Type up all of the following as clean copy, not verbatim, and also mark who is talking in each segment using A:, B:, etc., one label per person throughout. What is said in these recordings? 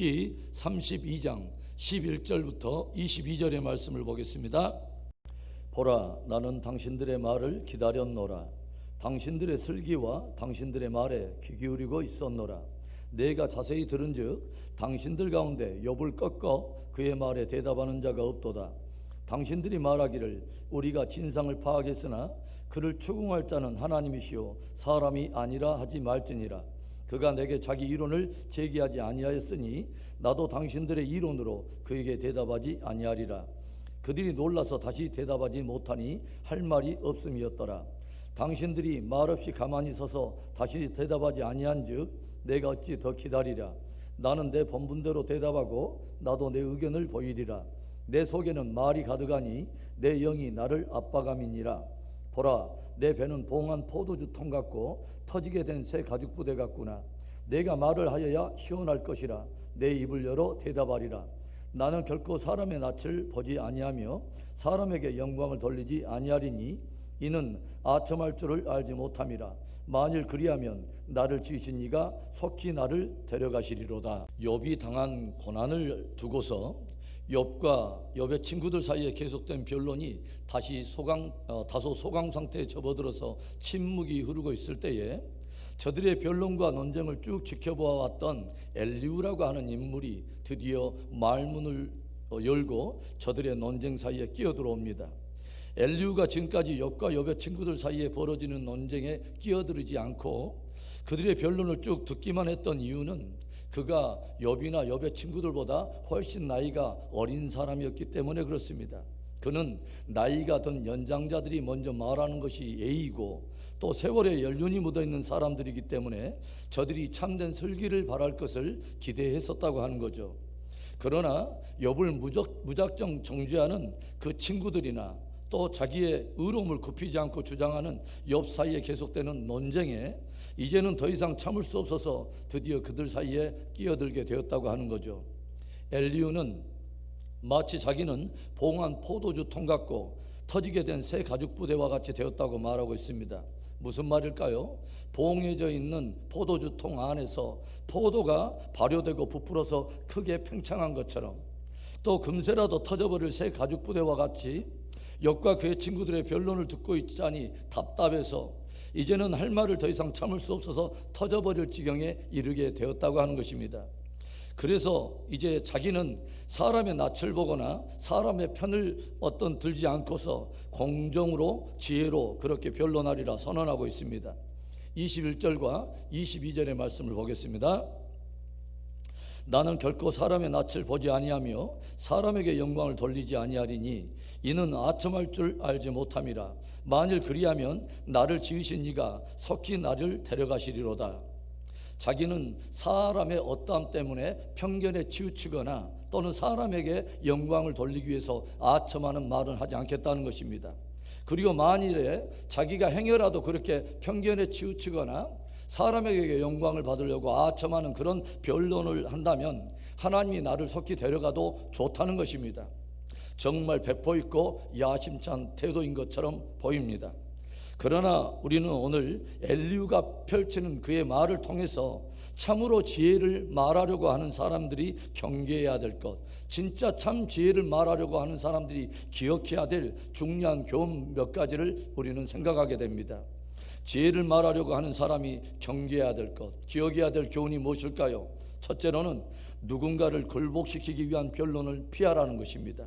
A: 욥기 32장 11절부터 22절의 말씀을 보겠습니다. 보라, 나는 당신들의 말을 기다렸노라. 당신들의 슬기와 당신들의 말에 귀 기울이고 있었노라. 내가 자세히 들은즉 당신들 가운데 욥을 꺾어 그의 말에 대답하는 자가 없도다. 당신들이 말하기를 우리가 진상을 파악했으나 그를 추궁할 자는 하나님이시오 사람이 아니라 하지 말지니라. 그가 내게 자기 이론을 제기하지 아니하였으니 나도 당신들의 이론으로 그에게 대답하지 아니하리라. 그들이 놀라서 다시 대답하지 못하니 할 말이 없음이었더라. 당신들이 말없이 가만히 서서 다시 대답하지 아니한즉 내가 어찌 더 기다리랴. 나는 내 본분대로 대답하고 나도 내 의견을 보이리라. 내 속에는 말이 가득하니 내 영이 나를 압박함이니라. 보라, 내 배는 봉한 포도주 통 같고 터지게 된 새 가죽 부대 같구나. 내가 말을 하여야 시원할 것이라. 내 입을 열어 대답하리라. 나는 결코 사람의 낯을 보지 아니하며 사람에게 영광을 돌리지 아니하리니 이는 아첨할 줄을 알지 못함이라. 만일 그리하면 나를 지으신 이가 속히 나를 데려가시리로다. 욥이 당한 고난을 두고서 욥과 욥의 친구들 사이에 계속된 변론이 다소 소강 상태에 접어들어서 침묵이 흐르고 있을 때에 저들의 변론과 논쟁을 쭉 지켜보아왔던 엘리후라고 하는 인물이 드디어 말문을 열고 저들의 논쟁 사이에 끼어들어옵니다. 엘리후가 지금까지 욥과 욥의 친구들 사이에 벌어지는 논쟁에 끼어들지 않고 그들의 변론을 쭉 듣기만 했던 이유는 그가 욥이나 욥의 친구들보다 훨씬 나이가 어린 사람이었기 때문에 그렇습니다. 그는 나이가 든 연장자들이 먼저 말하는 것이 예의고 또 세월의 연륜이 묻어있는 사람들이기 때문에 저들이 참된 설기를 바랄 것을 기대했었다고 하는 거죠. 그러나 욥을 무작정 정죄하는 그 친구들이나 또 자기의 의로움을 굽히지 않고 주장하는 욥 사이에 계속되는 논쟁에 이제는 더 이상 참을 수 없어서 드디어 그들 사이에 끼어들게 되었다고 하는 거죠. 엘리후는 마치 자기는 봉한 포도주 통 같고 터지게 된 새 가죽 부대와 같이 되었다고 말하고 있습니다. 무슨 말일까요? 봉해져 있는 포도주 통 안에서 포도가 발효되고 부풀어서 크게 팽창한 것처럼 또 금세라도 터져버릴 새 가죽 부대와 같이 욥과 그의 친구들의 변론을 듣고 있자니 답답해서 이제는 할 말을 더 이상 참을 수 없어서 터져버릴 지경에 이르게 되었다고 하는 것입니다. 그래서 이제 자기는 사람의 낯을 보거나 사람의 편을 들지 않고서 공정으로 지혜로 그렇게 변론하리라 선언하고 있습니다. 21절과 22절의 말씀을 보겠습니다. 나는 결코 사람의 낯을 보지 아니하며 사람에게 영광을 돌리지 아니하리니 이는 아첨할 줄 알지 못함이라. 만일 그리하면 나를 지으신 이가 속히 나를 데려가시리로다. 자기는 사람의 어떠함 때문에 편견에 치우치거나 또는 사람에게 영광을 돌리기 위해서 아첨하는 말은 하지 않겠다는 것입니다. 그리고 만일에 자기가 행여라도 그렇게 편견에 치우치거나 사람에게 영광을 받으려고 아첨하는 그런 변론을 한다면 하나님이 나를 속히 데려가도 좋다는 것입니다. 정말 배포 있고 야심찬 태도인 것처럼 보입니다. 그러나 우리는 오늘 엘리후가 펼치는 그의 말을 통해서 참으로 지혜를 말하려고 하는 사람들이 경계해야 될 것, 진짜 참 지혜를 말하려고 하는 사람들이 기억해야 될 중요한 교훈 몇 가지를 우리는 생각하게 됩니다. 지혜를 말하려고 하는 사람이 경계해야 될 것, 기억해야 될 교훈이 무엇일까요? 첫째로는 누군가를 굴복시키기 위한 변론을 피하라는 것입니다.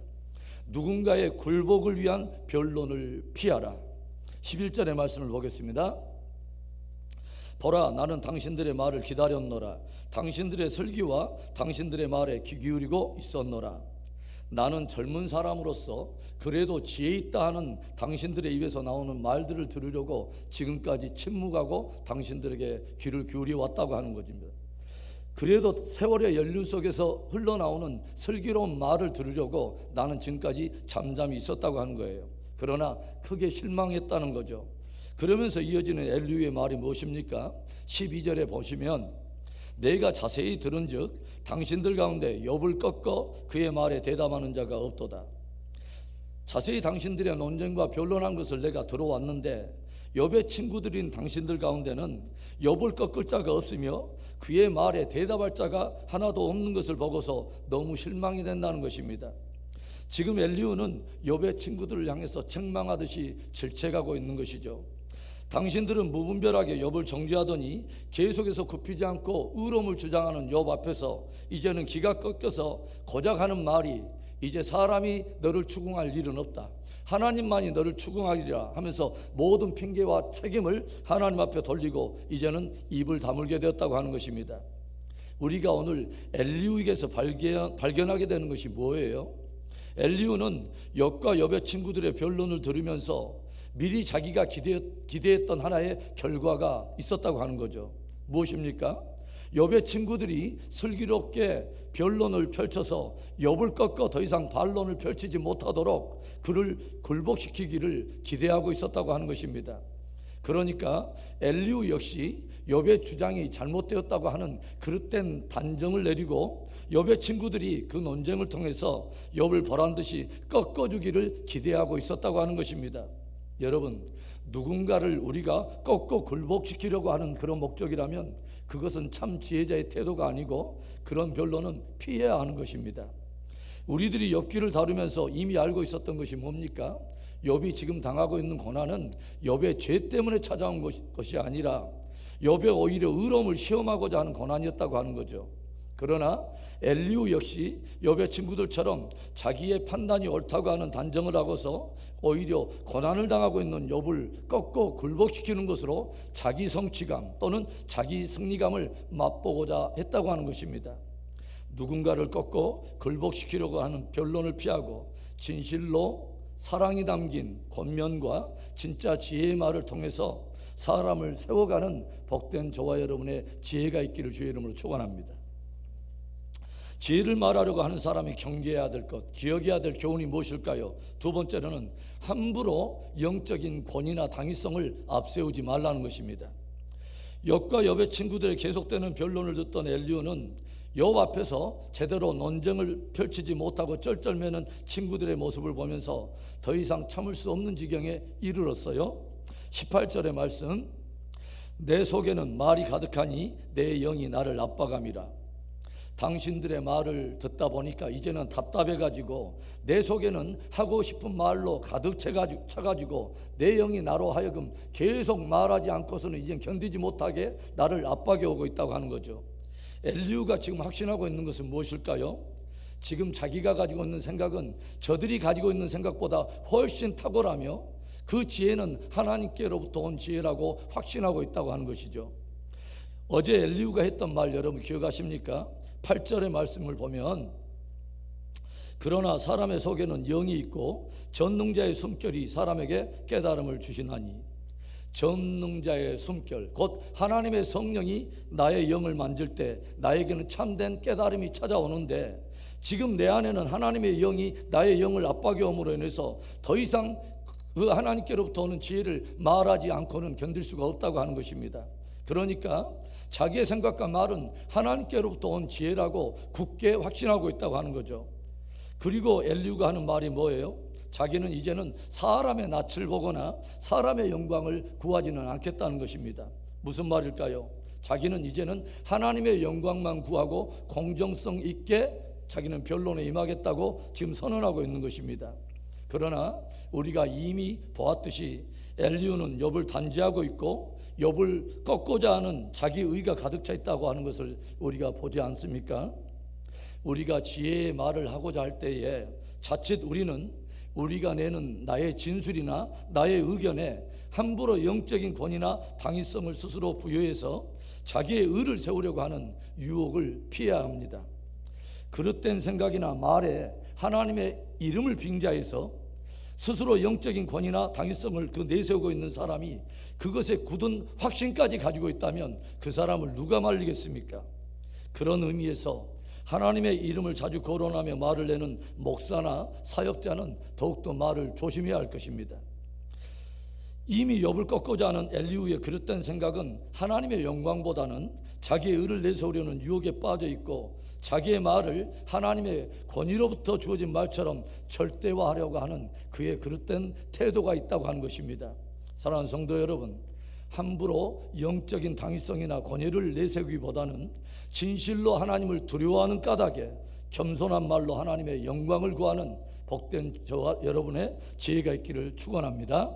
A: 누군가의 굴복을 위한 변론을 피하라. 11절의 말씀을 보겠습니다. 보라, 나는 당신들의 말을 기다렸노라. 당신들의 설기와 당신들의 말에 귀 기울이고 있었노라. 나는 젊은 사람으로서 그래도 지혜 있다 하는 당신들의 입에서 나오는 말들을 들으려고 지금까지 침묵하고 당신들에게 귀를 기울여 왔다고 하는 것입니다. 그래도 세월의 연륜 속에서 흘러나오는 슬기로운 말을 들으려고 나는 지금까지 잠잠히 있었다고 하는 거예요. 그러나 크게 실망했다는 거죠. 그러면서 이어지는 엘리후의 말이 무엇입니까? 12절에 보시면 내가 자세히 들은즉 당신들 가운데 욥을 꺾어 그의 말에 대답하는 자가 없도다. 자세히 당신들의 논쟁과 변론한 것을 내가 들어왔는데 욥의 친구들인 당신들 가운데는 욥을 꺾을 자가 없으며 그의 말에 대답할 자가 하나도 없는 것을 보고서 너무 실망이 된다는 것입니다. 지금 엘리후는 욥의 친구들을 향해서 책망하듯이 질책하고 있는 것이죠. 당신들은 무분별하게 욥을 정죄하더니 계속해서 굽히지 않고 의로움을 주장하는 욥 앞에서 이제는 기가 꺾여서 고작 하는 말이 이제 사람이 너를 추궁할 일은 없다, 하나님만이 너를 추궁하리라 하면서 모든 핑계와 책임을 하나님 앞에 돌리고 이제는 입을 다물게 되었다고 하는 것입니다. 우리가 오늘 엘리후에게서 발견하게 되는 것이 뭐예요? 엘리후는 욥과 욥의 친구들의 변론을 들으면서 미리 자기가 기대했던 하나의 결과가 있었다고 하는 거죠. 무엇입니까? 욥의 친구들이 슬기롭게 변론을 펼쳐서 욥을 꺾어 더 이상 반론을 펼치지 못하도록 그를 굴복시키기를 기대하고 있었다고 하는 것입니다. 그러니까 엘리후 역시 욥의 주장이 잘못되었다고 하는 그릇된 단정을 내리고 욥의 친구들이 그 논쟁을 통해서 욥을 보란듯이 꺾어주기를 기대하고 있었다고 하는 것입니다. 여러분, 누군가를 우리가 꺾고 굴복시키려고 하는 그런 목적이라면 그것은 참 지혜자의 태도가 아니고 그런 변론은 피해야 하는 것입니다. 우리들이 욥기를 다루면서 이미 알고 있었던 것이 뭡니까? 욥이 지금 당하고 있는 고난은 욥의 죄 때문에 찾아온 것이 아니라 욥의 오히려 의로움을 시험하고자 하는 고난이었다고 하는 거죠. 그러나 엘리후 역시 욥의 친구들처럼 자기의 판단이 옳다고 하는 단정을 하고서 오히려 고난을 당하고 있는 욥을 꺾고 굴복시키는 것으로 자기 성취감 또는 자기 승리감을 맛보고자 했다고 하는 것입니다. 누군가를 꺾고 굴복시키려고 하는 변론을 피하고 진실로 사랑이 담긴 권면과 진짜 지혜의 말을 통해서 사람을 세워가는 복된 저와 여러분의 지혜가 있기를 주의 이름으로 축원합니다. 지혜를 말하려고 하는 사람이 경계해야 될 것, 기억해야 될 교훈이 무엇일까요? 두 번째로는 함부로 영적인 권위나 당위성을 앞세우지 말라는 것입니다. 욥과 욥의 친구들의 계속되는 변론을 듣던 엘리후는 욥 앞에서 제대로 논쟁을 펼치지 못하고 쩔쩔매는 친구들의 모습을 보면서 더 이상 참을 수 없는 지경에 이르렀어요. 18절의 말씀, 내 속에는 말이 가득하니 내 영이 나를 압박함이라. 당신들의 말을 듣다 보니까 이제는 답답해가지고 내 속에는 하고 싶은 말로 가득 차가지고 내 영이 나로 하여금 계속 말하지 않고서는 이젠 견디지 못하게 나를 압박해 오고 있다고 하는 거죠. 엘리후가 지금 확신하고 있는 것은 무엇일까요? 지금 자기가 가지고 있는 생각은 저들이 가지고 있는 생각보다 훨씬 탁월하며 그 지혜는 하나님께로부터 온 지혜라고 확신하고 있다고 하는 것이죠. 어제 엘리후가 했던 말 여러분 기억하십니까? 8절의 말씀을 보면 그러나 사람의 속에는 영이 있고 전능자의 숨결이 사람에게 깨달음을 주시나니. 전능자의 숨결, 곧 하나님의 성령이 나의 영을 만질 때 나에게는 참된 깨달음이 찾아오는데 지금 내 안에는 하나님의 영이 나의 영을 압박해 오므로 인해서 더 이상 그 하나님께로부터 오는 지혜를 말하지 않고는 견딜 수가 없다고 하는 것입니다. 그러니까 자기의 생각과 말은 하나님께로부터 온 지혜라고 굳게 확신하고 있다고 하는 거죠. 그리고 엘리후가 하는 말이 뭐예요? 자기는 이제는 사람의 낯을 보거나 사람의 영광을 구하지는 않겠다는 것입니다. 무슨 말일까요? 자기는 이제는 하나님의 영광만 구하고 공정성 있게 자기는 변론에 임하겠다고 지금 선언하고 있는 것입니다. 그러나 우리가 이미 보았듯이 엘리후는 욥을 단죄하고 있고 욥을 꺾고자 하는 자기 의가 가득 차 있다고 하는 것을 우리가 보지 않습니까? 우리가 지혜의 말을 하고자 할 때에 자칫 우리는 우리가 내는 나의 진술이나 나의 의견에 함부로 영적인 권위나 당위성을 스스로 부여해서 자기의 의를 세우려고 하는 유혹을 피해야 합니다. 그릇된 생각이나 말에 하나님의 이름을 빙자해서 스스로 영적인 권위나 당위성을 내세우고 있는 사람이 그것에 굳은 확신까지 가지고 있다면 그 사람을 누가 말리겠습니까? 그런 의미에서 하나님의 이름을 자주 거론하며 말을 내는 목사나 사역자는 더욱더 말을 조심해야 할 것입니다. 이미 욥을 꺾고자 하는 엘리후의 그릇된 생각은 하나님의 영광보다는 자기의 의를 내세우려는 유혹에 빠져 있고 자기의 말을 하나님의 권위로부터 주어진 말처럼 절대화하려고 하는 그의 그릇된 태도가 있다고 하는 것입니다. 사랑하는 성도 여러분, 함부로 영적인 당위성이나 권위를 내세우기보다는 진실로 하나님을 두려워하는 까닭에 겸손한 말로 하나님의 영광을 구하는 복된 저와 여러분의 지혜가 있기를 축원합니다.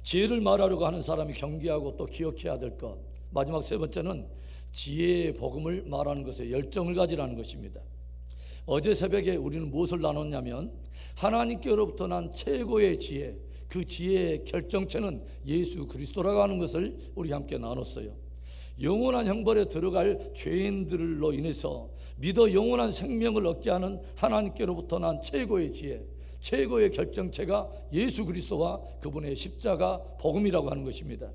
A: 지혜를 말하려고 하는 사람이 경계하고 또 기억해야 될 것, 마지막 세 번째는 지혜의 복음을 말하는 것에 열정을 가지라는 것입니다. 어제 새벽에 우리는 무엇을 나눴냐면 하나님께로부터 난 최고의 지혜, 그 지혜의 결정체는 예수 그리스도라고 하는 것을 우리 함께 나눴어요. 영원한 형벌에 들어갈 죄인들로 인해서 믿어 영원한 생명을 얻게 하는 하나님께로부터 난 최고의 지혜, 최고의 결정체가 예수 그리스도와 그분의 십자가 복음이라고 하는 것입니다.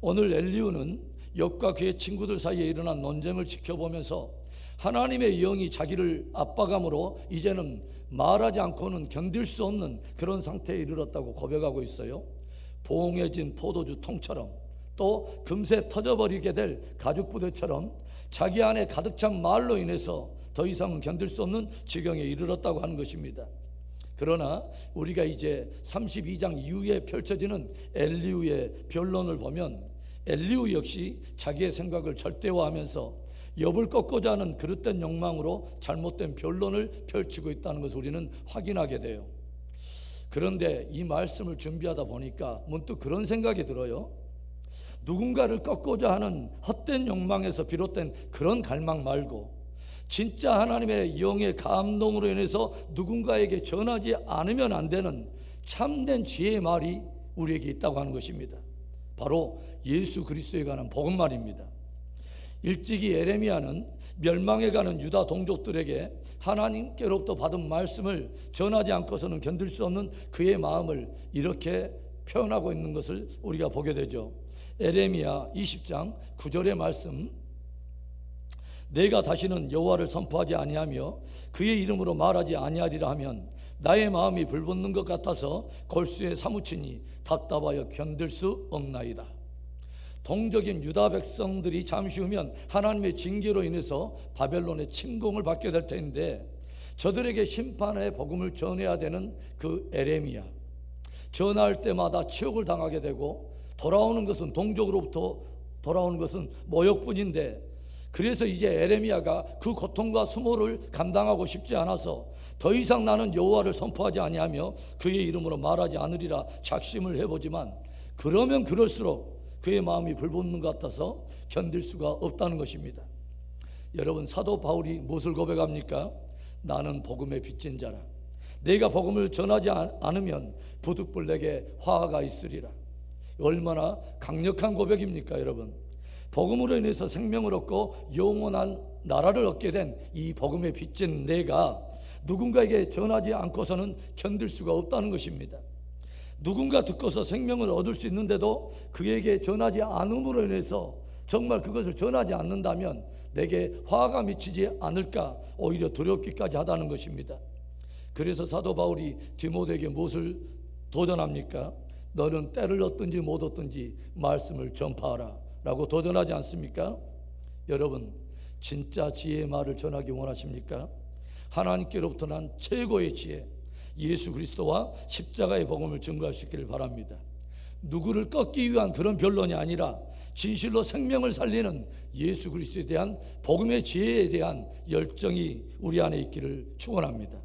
A: 오늘 엘리후는 욥과 그의 친구들 사이에 일어난 논쟁을 지켜보면서 하나님의 영이 자기를 압박함으로 이제는 말하지 않고는 견딜 수 없는 그런 상태에 이르렀다고 고백하고 있어요. 봉해진 포도주 통처럼, 또 금세 터져버리게 될 가죽 부대처럼 자기 안에 가득 찬 말로 인해서 더 이상은 견딜 수 없는 지경에 이르렀다고 하는 것입니다. 그러나 우리가 이제 32장 이후에 펼쳐지는 엘리후의 변론을 보면 엘리후 역시 자기의 생각을 절대화하면서 욥을 꺾고자 하는 그릇된 욕망으로 잘못된 변론을 펼치고 있다는 것을 우리는 확인하게 돼요. 그런데 이 말씀을 준비하다 보니까 문득 그런 생각이 들어요. 누군가를 꺾고자 하는 헛된 욕망에서 비롯된 그런 갈망 말고 진짜 하나님의 영의 감동으로 인해서 누군가에게 전하지 않으면 안 되는 참된 지혜의 말이 우리에게 있다고 하는 것입니다. 바로 예수 그리스도에 관한 복음 말입니다. 일찍이 에레미야는 멸망해가는 유다 동족들에게 하나님께로부터 받은 말씀을 전하지 않고서는 견딜 수 없는 그의 마음을 이렇게 표현하고 있는 것을 우리가 보게 되죠. 에레미야 20장 9절의 말씀, 내가 다시는 여호와를 선포하지 아니하며 그의 이름으로 말하지 아니하리라 하면 나의 마음이 불붙는 것 같아서 골수에 사무치니 답답하여 견딜 수 없나이다. 동족인 유다 백성들이 잠시 후면 하나님의 징계로 인해서 바벨론의 침공을 받게 될 텐데 저들에게 심판의 복음을 전해야 되는 그 에레미야, 전할 때마다 치욕을 당하게 되고 돌아오는 것은 동족으로부터 돌아오는 것은 모욕뿐인데, 그래서 이제 에레미야가 그 고통과 수모를 감당하고 싶지 않아서 더 이상 나는 여호와를 선포하지 아니하며 그의 이름으로 말하지 않으리라 작심을 해보지만 그러면 그럴수록 그의 마음이 불붙는 것 같아서 견딜 수가 없다는 것입니다. 여러분, 사도 바울이 무엇을 고백합니까? 나는 복음에 빚진 자라. 내가 복음을 전하지 않으면 부득불 내게 화가 있으리라. 얼마나 강력한 고백입니까, 여러분? 복음으로 인해서 생명을 얻고 영원한 나라를 얻게 된 이 복음에 빚진 내가 누군가에게 전하지 않고서는 견딜 수가 없다는 것입니다. 누군가 듣고서 생명을 얻을 수 있는데도 그에게 전하지 않음으로 인해서 정말 그것을 전하지 않는다면 내게 화가 미치지 않을까 오히려 두렵기까지 하다는 것입니다. 그래서 사도 바울이 디모데에게 무엇을 도전합니까? 너는 때를 얻든지 못 얻든지 말씀을 전파하라 라고 도전하지 않습니까? 여러분, 진짜 지혜의 말을 전하기 원하십니까? 하나님께로부터 난 최고의 지혜, 예수 그리스도와 십자가의 복음을 증거하시기를 바랍니다. 누구를 꺾기 위한 그런 변론이 아니라 진실로 생명을 살리는 예수 그리스도에 대한 복음의 지혜에 대한 열정이 우리 안에 있기를 축원합니다.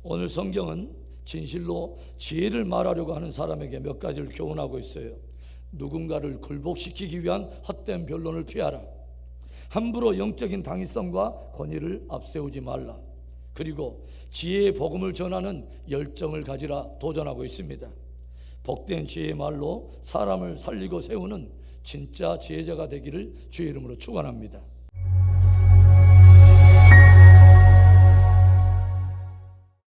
A: 오늘 성경은 진실로 지혜를 말하려고 하는 사람에게 몇 가지를 교훈하고 있어요. 누군가를 굴복시키기 위한 헛된 변론을 피하라. 함부로 영적인 당위성과 권위를 앞세우지 말라. 그리고 지혜의 복음을 전하는 열정을 가지라 도전하고 있습니다. 복된 지혜의 말로 사람을 살리고 세우는 진짜 지혜자가 되기를 주의 이름으로 축원합니다.